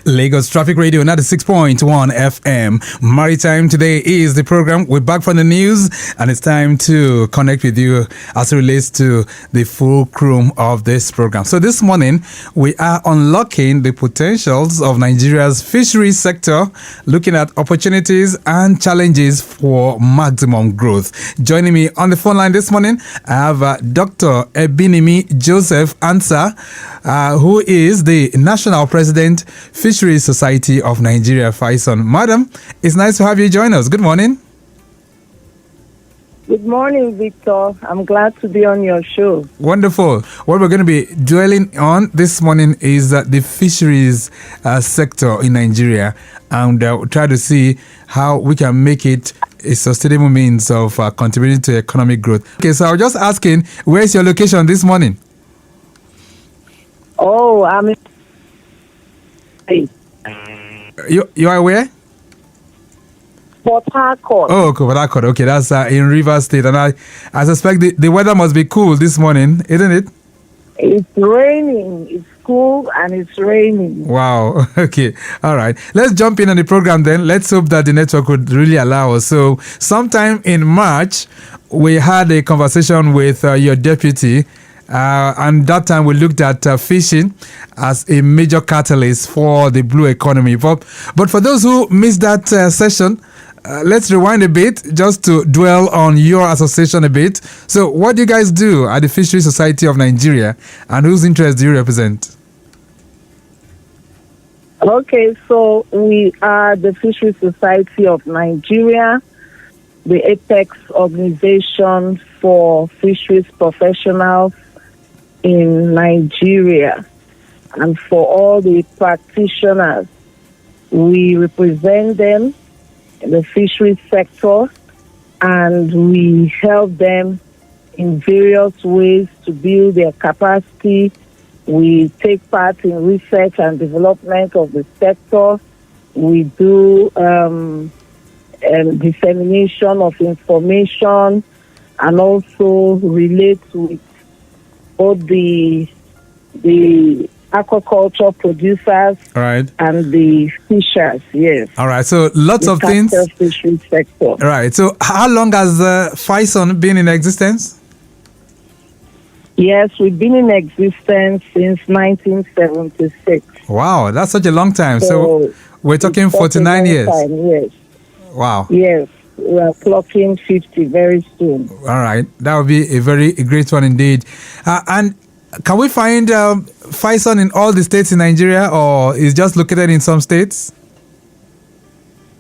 Lagos Traffic Radio 96.1 FM. Maritime today is the program. We're back from the news, and it's time to connect with you as it relates to the fulcrum of this program. So this morning, we are unlocking the potentials of Nigeria's fisheries sector, looking at opportunities and challenges for maximum growth. Joining me on the phone line this morning, I have Dr. Ebinimi Joseph Ansah, who is the National President, Fisheries Society of Nigeria, FISON. Madam, it's nice to have you join us. Good morning. Good morning, Victor. I'm glad to be on your show. Wonderful. What we're going to be dwelling on this morning is the fisheries sector in Nigeria, and we'll try to see how we can make it a sustainable means of contributing to economic growth. Okay, so I was just asking, where's your location this morning? Oh, I'm in... You are where? Port Harcourt. Oh, okay, Port Harcourt. Okay, that's in Rivers State. And I suspect the weather must be cool this morning, isn't it? It's raining. It's cool and it's raining. Wow. Okay. All right. Let's jump in on the program then. Let's hope that the network would really allow us. So sometime in March, we had a conversation with your deputy. And that time we looked at fishing as a major catalyst for the blue economy. But for those who missed that session, let's rewind a bit just to dwell on your association a bit. So what do you guys do at the Fisheries Society of Nigeria, and whose interests do you represent? Okay, so we are the Fisheries Society of Nigeria, the apex organization for fisheries professionals in Nigeria, and for all the practitioners. We represent them in the fisheries sector, and we help them in various ways to build their capacity. We take part in research and development of the sector. We do dissemination of information, and also relate with both the aquaculture producers, right, and the fishers. Yes. All right. So lots of things. Fisheries sector. Right. So how long has FISON been in existence? Yes, we've been in existence since 1976. Wow, that's such a long time. So we're talking 49 years. Yes. Wow. Yes. We are clocking 50 very soon. All right. That would be a great one indeed. And can we find FISON in all the states in Nigeria, or is just located in some states?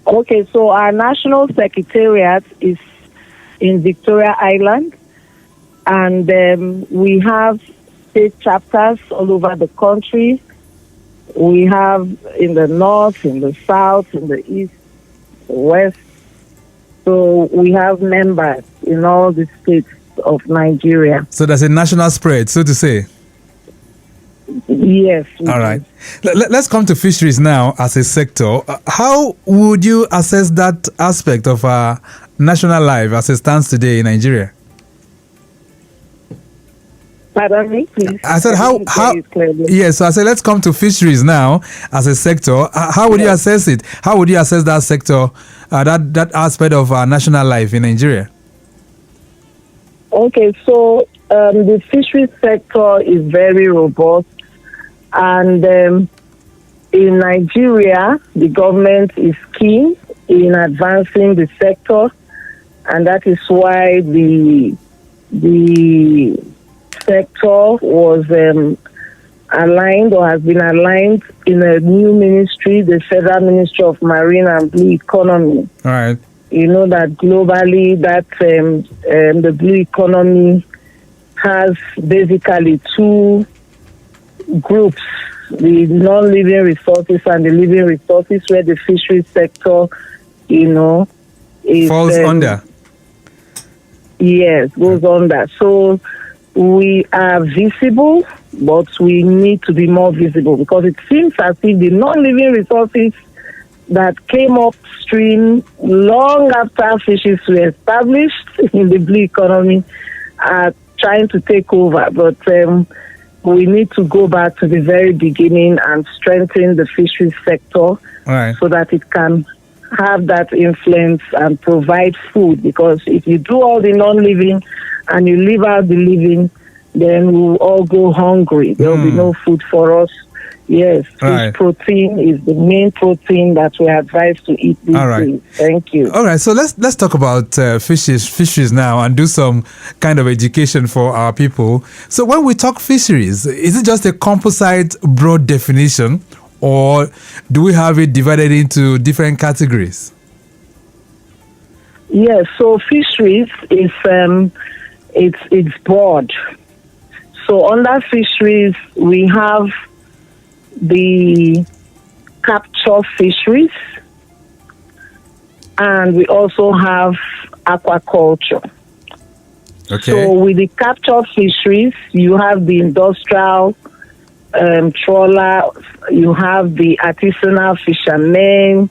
Okay, so our national secretariat is in Victoria Island, and we have state chapters all over the country. We have in the north, in the south, in the east, the west. So we have members in all the states of Nigeria. So there's a national spread, so to say. Yes. All right. Let's come to fisheries now as a sector. How would you assess that aspect of our national life as it stands today in Nigeria? Pardon me, please. I said how yes, so I said let's come to fisheries now as a sector. How would you assess it? How would you assess that sector, that aspect of our national life in Nigeria? Okay, so the fisheries sector is very robust, and in Nigeria, the government is keen in advancing the sector, and that is why the sector was aligned, or has been aligned, in a new ministry, the Federal Ministry of Marine and Blue Economy. All right. You know that globally, that the blue economy has basically two groups: the non-living resources and the living resources, where the fisheries sector, falls under. Yes, goes under. So we are visible, but we need to be more visible, because it seems as if the non-living resources that came upstream long after fisheries were established in the blue economy are trying to take over. But we need to go back to the very beginning and strengthen the fisheries sector so that it can have that influence and provide food. Because if you do all the non-living and you leave out the living, then we'll all go hungry. There will be no food for us. Yes, fish protein is the main protein that we advise to eat these days. Thank you. All right, so let's talk about fisheries now and do some kind of education for our people. So when we talk fisheries, is it just a composite broad definition, or do we have it divided into different categories? Yes, so fisheries is it's broad. So under fisheries, we have the capture fisheries, and we also have aquaculture. Okay. So with the capture fisheries, you have the industrial trawler, you have the artisanal fishermen,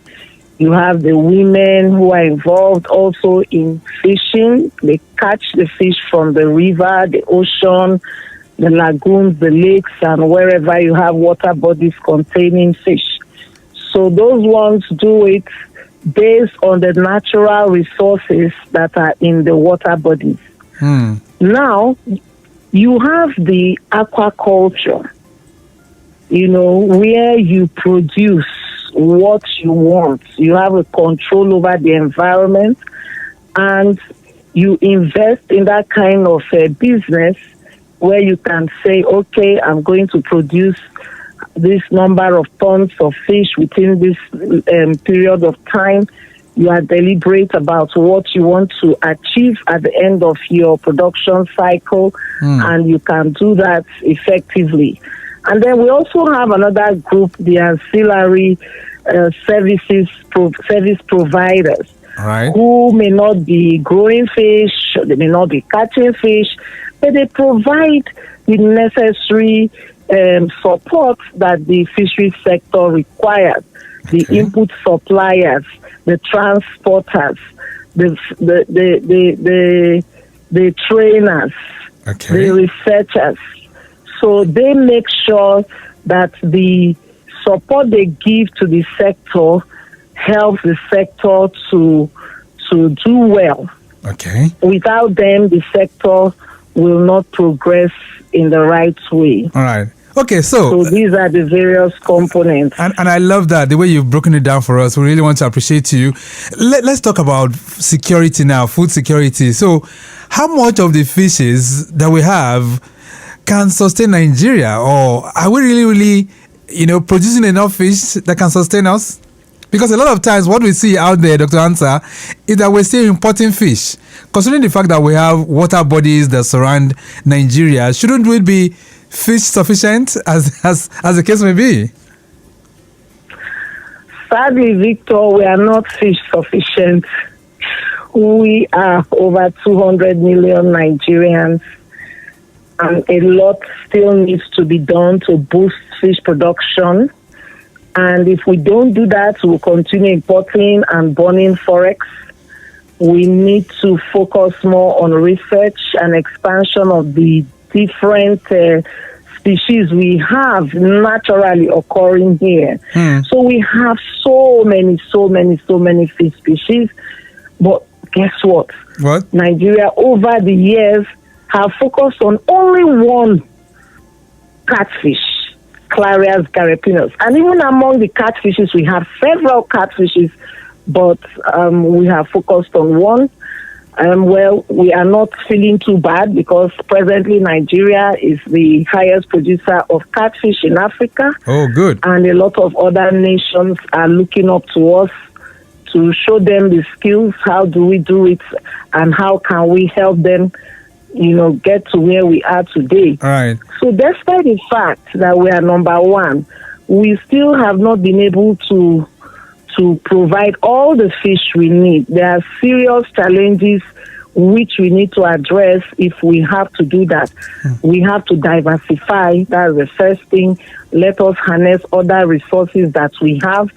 you have the women who are involved also in fishing. They catch the fish from the river, the ocean, the lagoons, the lakes, and wherever you have water bodies containing fish. So those ones do it based on the natural resources that are in the water bodies. Now, you have the aquaculture, where you produce what you want. You have a control over the environment, and you invest in that kind of business where you can say, okay, I'm going to produce this number of tons of fish within this period of time. You are deliberate about what you want to achieve at the end of your production cycle, and you can do that effectively. And then we also have another group, the ancillary service providers, who may not be growing fish, they may not be catching fish, but they provide the necessary support that the fisheries sector requires. The input suppliers, the transporters, the trainers, the researchers. So they make sure that the support they give to the sector helps the sector to do well. Okay. Without them, the sector will not progress in the right way. All right. Okay, so these are the various components. And I love that, the way you've broken it down for us. We really want to appreciate you. Let's talk about security now, food security. So how much of the fishes that we have can sustain Nigeria? Or are we really, producing enough fish that can sustain us? Because a lot of times what we see out there, Dr. Ansah, is that we're still importing fish. Considering the fact that we have water bodies that surround Nigeria, shouldn't we be fish sufficient as the case may be? Sadly, Victor, we are not fish sufficient. We are over 200 million Nigerians, and a lot still needs to be done to boost fish production. And if we don't do that, we'll continue importing and burning forex. We need to focus more on research and expansion of the different species we have naturally occurring here. So we have so many fish species. But guess what? What? Nigeria over the years have focused on only one catfish, Clarias garipinus. And even among the catfishes, we have several catfishes, but we have focused on one. Well, we are not feeling too bad because presently Nigeria is the highest producer of catfish in Africa. Oh, good. And a lot of other nations are looking up to us to show them the skills. How do we do it? And how can we help them, get to where we are today? All right. So despite the fact that we are number one, we still have not been able to provide all the fish we need. There are serious challenges which we need to address if we have to do that. We have to diversify. That's the first thing. Let us harness other resources that we have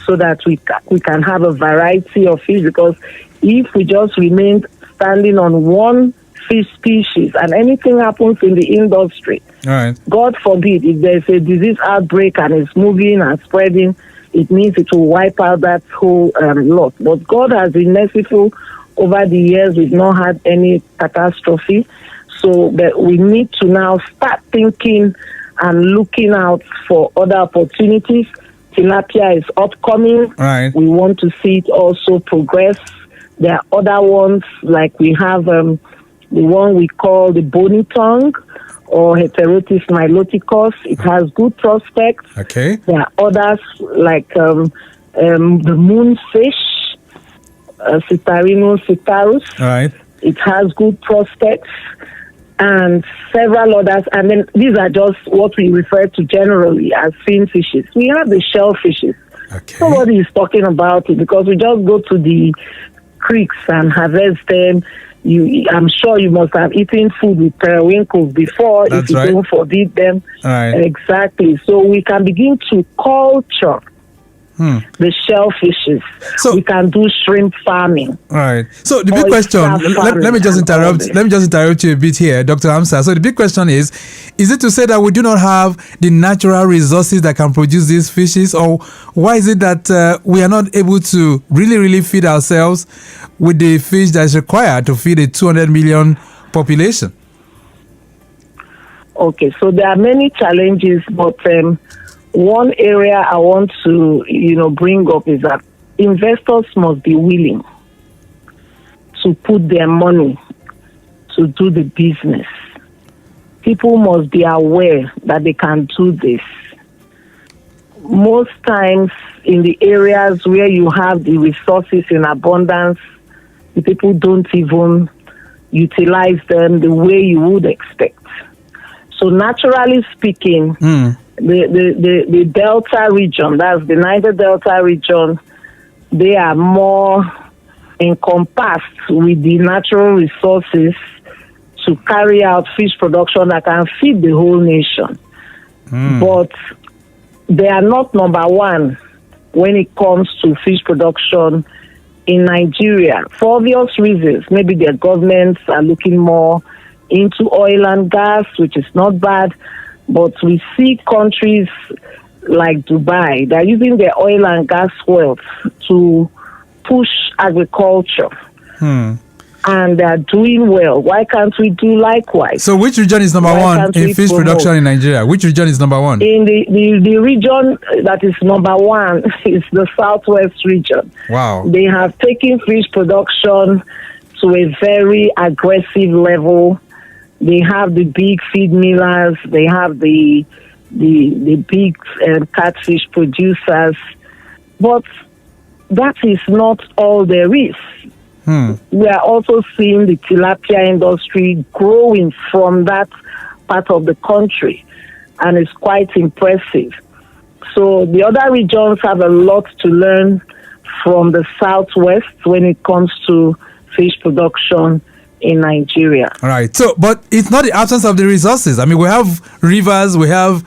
so that we can have a variety of fish, because if we just remain standing on one fish species, and anything happens in the industry, All right. God forbid, if there's a disease outbreak and it's moving and spreading, it means it will wipe out that whole lot. But God has been merciful over the years. We've not had any catastrophe. So that we need to now start thinking and looking out for other opportunities. Tilapia is upcoming. Right. We want to see it also progress. There are other ones, like we have the one we call the bony tongue or Heterotis niloticus. It has good prospects. Okay. There are others like the moonfish, Cytarinus citarus. All right. It has good prospects, and several others. And then these are just what we refer to generally as fin fishes. We have the shellfishes. Okay. Nobody is talking about it because we just go to the creeks and harvest them. I'm sure you must have eaten food with periwinkles before. That's if you right. don't forbid them. All right. Exactly. So we can begin to culture the shellfishes. So- we can do shrimp farming. All right. So the big Oyster question, let me just farming and all interrupt. this. Let me just interrupt you a bit here, Dr. Amsa. So the big question is it to say that we do not have the natural resources that can produce these fishes, or why is it that we are not able to really feed ourselves with the fish that is required to feed a 200 million population? Okay, so there are many challenges, but one area I want to, bring up is that investors must be willing to put their money to do the business. People must be aware that they can do this. Most times in the areas where you have the resources in abundance, the people don't even utilize them the way you would expect. So naturally speaking, the Delta region, that's the Niger Delta region, they are more encompassed with the natural resources to carry out fish production that can feed the whole nation. But they are not number one when it comes to fish production in Nigeria. For obvious reasons, maybe their governments are looking more into oil and gas, which is not bad, but we see countries like Dubai, they're using their oil and gas wealth to push agriculture. And they're doing well. Why can't we do likewise? So which region is number Why one can't in we fish promote? production in Nigeria? Which region is number one? In the region that is number one is the Southwest region. Wow. They have taken fish production to a very aggressive level. They have the big feed millers. They have the big catfish producers. But that is not all there is. We are also seeing the tilapia industry growing from that part of the country, and it's quite impressive. So the other regions have a lot to learn from the Southwest when it comes to fish production in Nigeria. All right. So, but it's not the absence of the resources. I mean, we have rivers, we have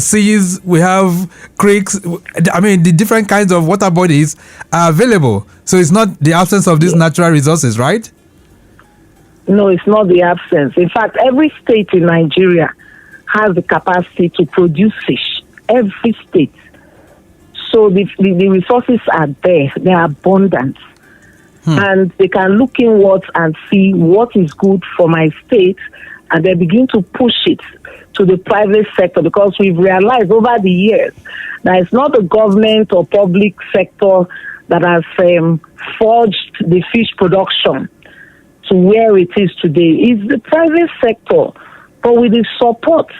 seas, we have creeks. I mean, the different kinds of water bodies are available. So it's not the absence of these natural resources, right? No, it's not the absence. In fact, every state in Nigeria has the capacity to produce fish. Every state. So the resources are there. They are abundant. And they can look inwards and see what is good for my state, and they begin to push it to the private sector, because we've realized over the years that it's not the government or public sector that has forged the fish production to where it is today. It's the private sector, but with the support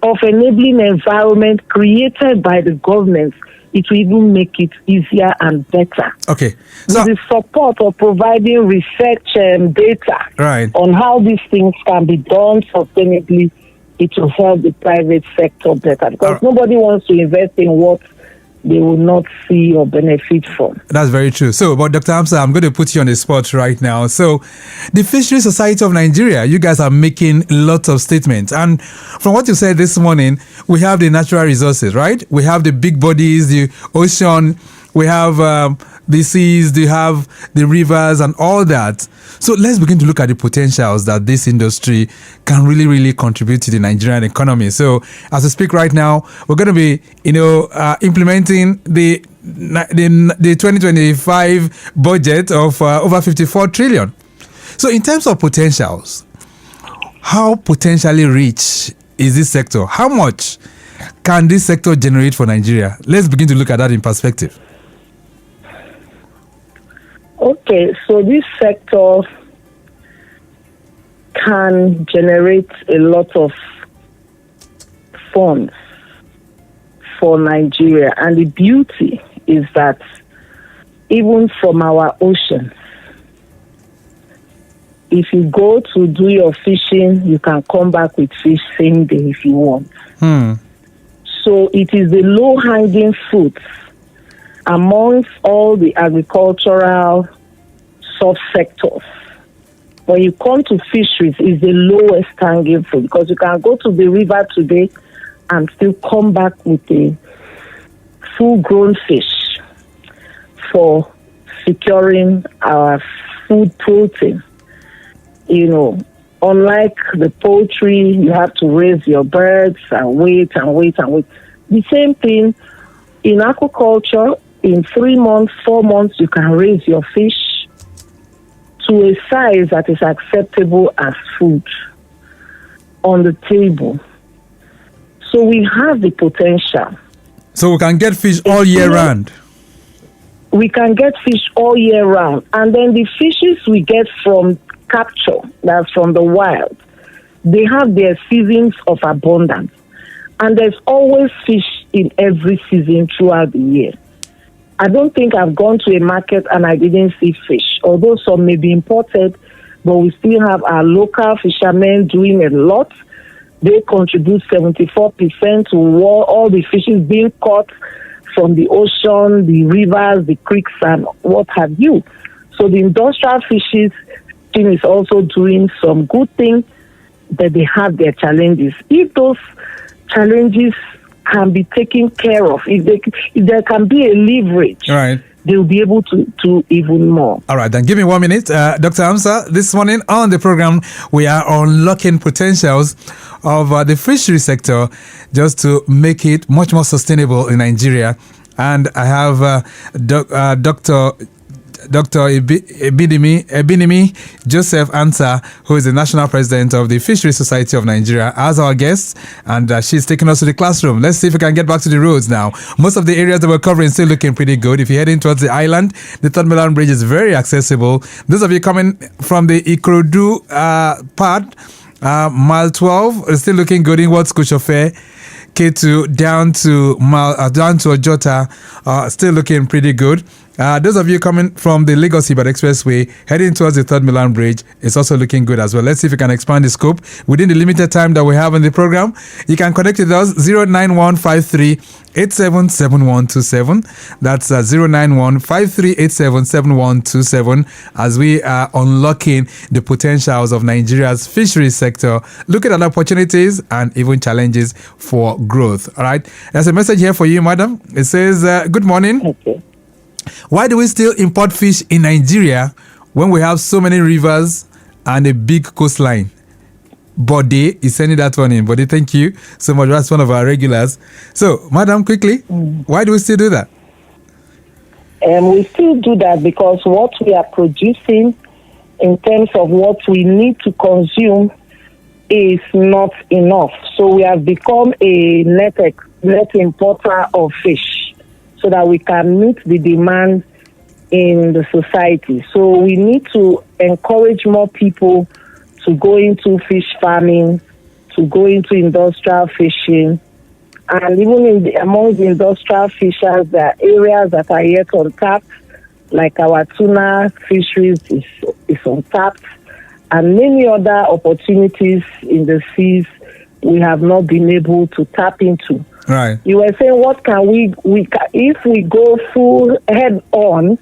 of enabling environment created by the government, it will even make it easier and better. Okay. So, With the support of providing research data right. on how these things can be done sustainably, it will help the private sector better, because nobody wants to invest in what they will not see or benefit from. That's very true. So, but Dr. Amsa, I'm going to put you on the spot right now. So, the Fisheries Society of Nigeria, you guys are making lots of statements. And from what you said this morning, we have the natural resources, right? We have the big bodies, the ocean. We have the seas, they have the rivers and all that. So let's begin to look at the potentials that this industry can really, really contribute to the Nigerian economy. So as we speak right now, we're going to be, implementing the 2025 budget of over 54 trillion. So in terms of potentials, how potentially rich is this sector? How much can this sector generate for Nigeria? Let's begin to look at that in perspective. Okay, so this sector can generate a lot of funds for Nigeria. And the beauty is that even from our oceans, if you go to do your fishing, you can come back with fish same day if you want. So it is the low-hanging fruits amongst all the agricultural subsectors. When you come to fisheries, it's the lowest hanging fruit because you can go to the river today and still come back with a full-grown fish for securing our food protein. Unlike the poultry, you have to raise your birds and wait and wait and wait. The same thing in aquaculture. In 3 months, 4 months, you can raise your fish to a size that is acceptable as food on the table. So we have the potential. So we can get fish all year round. We can get fish all year round. And then the fishes we get from capture, that's from the wild, they have their seasons of abundance. And there's always fish in every season throughout the year. I don't think I've gone to a market and I didn't see fish, although some may be imported, but we still have our local fishermen doing a lot. They contribute 74% to all the fishes being caught from the ocean, the rivers, the creeks, and what have you. So the industrial fishes team is also doing some good things, but they have their challenges. If those challenges can be taken care of, if there can be a leverage, right, they'll be able to do even more. All right, then give me 1 minute. Dr. Amsa, this morning on the program, we are unlocking potentials of the fishery sector just to make it much more sustainable in Nigeria. And I have Dr. Ebinimi Joseph Ansa, who is the national president of the Fisheries Society of Nigeria, as our guest, and she's taking us to the classroom. Let's see if we can get back to the roads now. Most of the areas that we're covering still looking pretty good. If you're heading towards the island, the Third Mainland Bridge is very accessible. Those of you coming from the Ikorodu part, mile 12 is still looking good in what's Kuchofe. K2 down to Ojota, still looking pretty good. Those of you coming from the Lagos-Ibadan Expressway, heading towards the Third Mainland Bridge, is also looking good as well. Let's see if we can expand the scope within the limited time that we have in the program. You can connect with us 09153877127. That's 09153877127 as we are unlocking the potentials of Nigeria's fisheries sector, looking at opportunities and even challenges for growth. All right. There's a message here for you, madam. It says, good morning. Okay. Why do we still import fish in Nigeria when we have so many rivers and a big coastline? Bode is sending that one in. Bode, thank you so much. That's one of our regulars. So, madam, quickly, why do we still do that? We still do that because what we are producing in terms of what we need to consume is not enough. So we have become a net importer of fish, so that we can meet the demand in the society. So we need to encourage more people to go into fish farming, to go into industrial fishing. And even among the industrial fishers, there are areas that are yet untapped, like our tuna fisheries is untapped, and many other opportunities in the seas we have not been able to tap into. Right. You were saying, what can if we go full head on,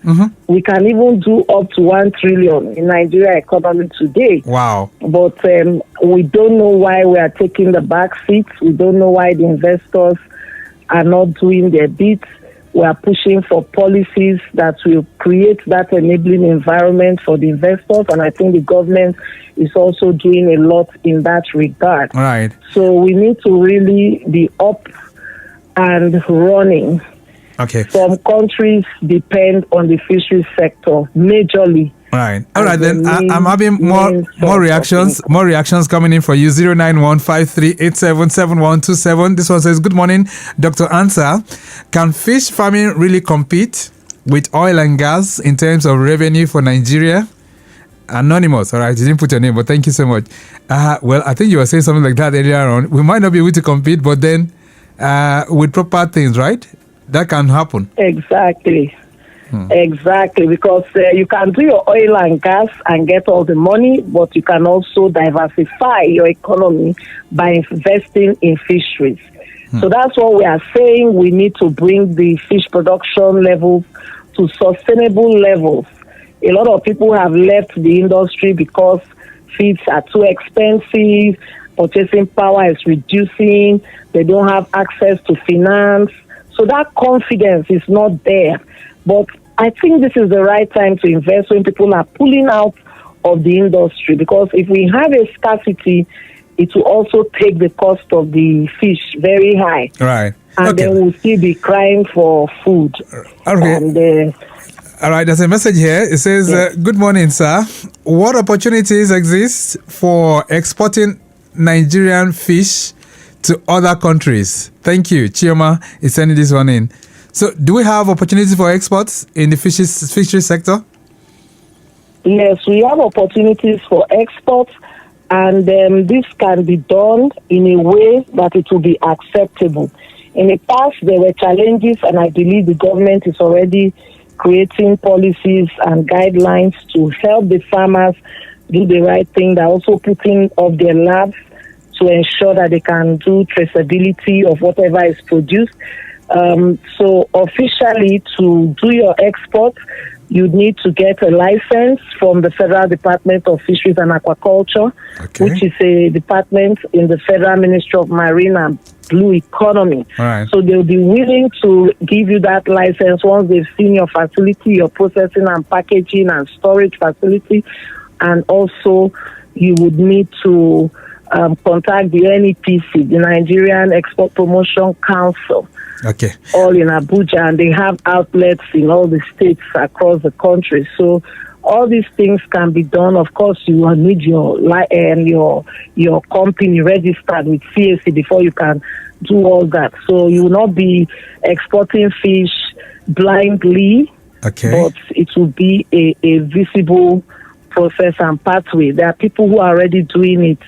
we can even do up to 1 trillion in Nigeria economy today. Wow. But we don't know why we are taking the back seats. We don't know why the investors are not doing their bit. We are pushing for policies that will create that enabling environment for the investors, and I think the government is also doing a lot in that regard. Right. So we need to really be up and running. Okay. Some countries depend on the fisheries sector majorly. Right. All right. Then I'm having more reactions coming in for you. 09153877127. This one says, "Good morning, Dr. Ansah. Can fish farming really compete with oil and gas in terms of revenue for Nigeria?" Anonymous. All right. You didn't put your name, but thank you so much. Well, I think you were saying something like that earlier on. We might not be able to compete, but then with proper things, right? That can happen. Exactly. Exactly, because you can do your oil and gas and get all the money, but you can also diversify your economy by investing in fisheries. So that's what we are saying. We need to bring the fish production levels to sustainable levels. A lot of people have left the industry because feeds are too expensive, purchasing power is reducing, they don't have access to finance. So that confidence is not there. But I think this is the right time to invest when people are pulling out of the industry, because if we have a scarcity, it will also take the cost of the fish very high. Right. And then we'll still be crying for food. Okay. And, all right, there's a message here. It says, "Good morning, sir. What opportunities exist for exporting Nigerian fish to other countries? Thank you." Chioma is sending this one in. So do we have opportunities for exports in the fishery sector? Yes, we have opportunities for exports, and this can be done in a way that it will be acceptable. In the past, there were challenges, and I believe the government is already creating policies and guidelines to help the farmers do the right thing. They're also putting up their labs to ensure that they can do traceability of whatever is produced. So officially, to do your export, you need to get a license from the Federal Department of Fisheries and Aquaculture, which is a department in the Federal Ministry of Marine and Blue Economy. Right. So they'll be willing to give you that license once they've seen your facility, your processing and packaging and storage facility. And also, you would need to contact the NEPC, the Nigerian Export Promotion Council. Okay. All in Abuja, and they have outlets in all the states across the country. So all these things can be done. Of course, you will need your company registered with CAC before you can do all that. So you will not be exporting fish blindly, but it will be a visible process and pathway. There are people who are already doing it,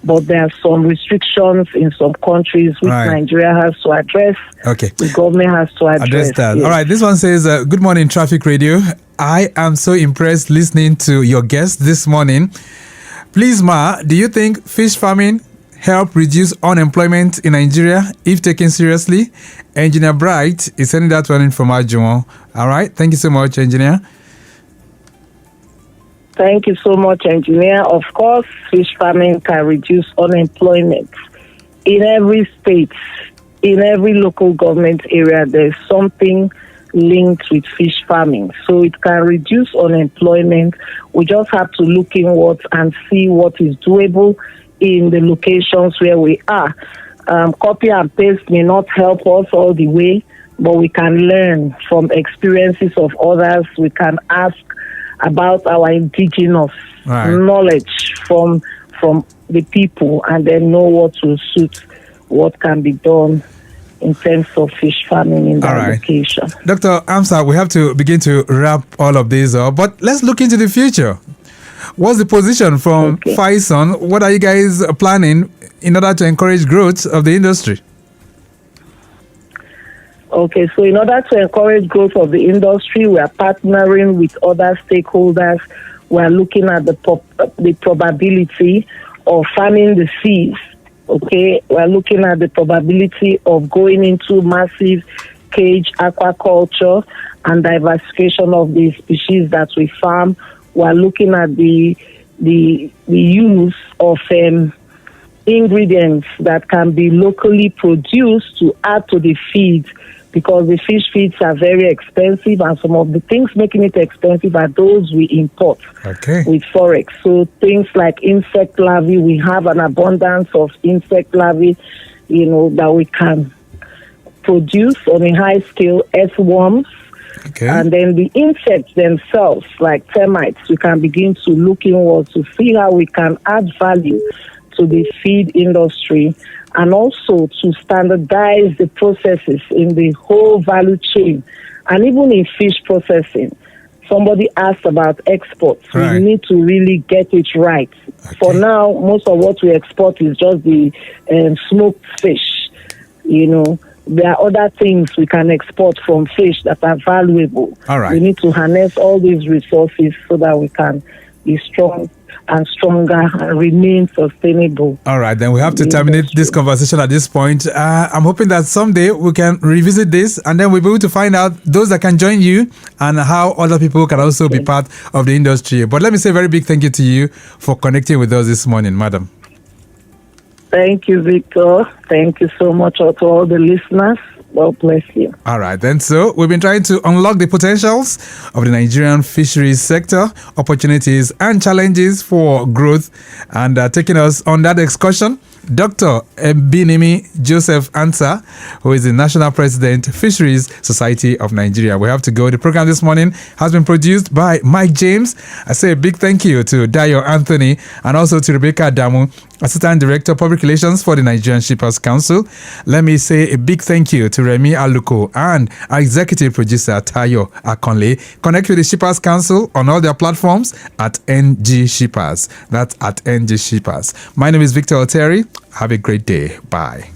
but there are some restrictions in some countries which Nigeria has to address. Okay. The government has to address that. Yes. All right. This one says, "Good morning, Traffic Radio. I am so impressed listening to your guest this morning. Please, Ma, do you think fish farming help reduce unemployment in Nigeria if taken seriously?" Engineer Bright is sending that one in from Ajuwon. All right. Thank you so much, Engineer. Thank you so much, Engineer. Of course, fish farming can reduce unemployment. In every state, in every local government area, there's something linked with fish farming. So it can reduce unemployment. We just have to look inwards and see what is doable in the locations where we are. Copy and paste may not help us all the way, but we can learn from experiences of others. We can ask about our indigenous knowledge from the people, and then know what will suit what can be done in terms of fish farming in that location. Dr. Ansah, we have to begin to wrap all of this up, but let's look into the future. What's the position from Faison? What are you guys planning in order to encourage growth of the industry? Okay, so in order to encourage growth of the industry, we are partnering with other stakeholders. We are looking at the probability of farming the seas. Okay, we are looking at the probability of going into massive cage aquaculture and diversification of the species that we farm. We are looking at the use of ingredients that can be locally produced to add to the feed because the fish feeds are very expensive, and some of the things making it expensive are those we import with Forex. So things like insect larvae, we have an abundance of insect larvae, that we can produce on a high scale, earthworms. And then the insects themselves, like termites, we can begin to look inward to see how we can add value to the feed industry, and also to standardize the processes in the whole value chain, and even in fish processing. Somebody asked about exports. We need to really get it right. For now, most of what we export is just the smoked fish. There are other things we can export from fish that are valuable. We need to harness all these resources so that we can be strong and stronger and remain sustainable. All right, then we have to terminate this conversation at this point. I'm hoping that someday we can revisit this, and then we'll be able to find out those that can join you and how other people can also be part of the industry. But let me say a very big thank you to you for connecting with us this morning, madam. Thank you, Victor. Thank you so much to all the listeners. God bless you. All right, then. So we've been trying to unlock the potentials of the Nigerian fisheries sector, opportunities and challenges for growth, and taking us on that excursion, Dr. Ebinimi Joseph Ansah, who is the National President, Fisheries Society of Nigeria. We have to go. The program this morning has been produced by Mike James. I say a big thank you to Dayo Anthony and also to Rebecca Adamu, Assistant Director, Public Relations for the Nigerian Shippers Council. Let me say a big thank you to Remi Aluko and our Executive Producer, Tayo Akonle. Connect with the Shippers Council on all their platforms at NG Shippers. That's at NG Shippers. My name is Victor Oteri. Have a great day. Bye.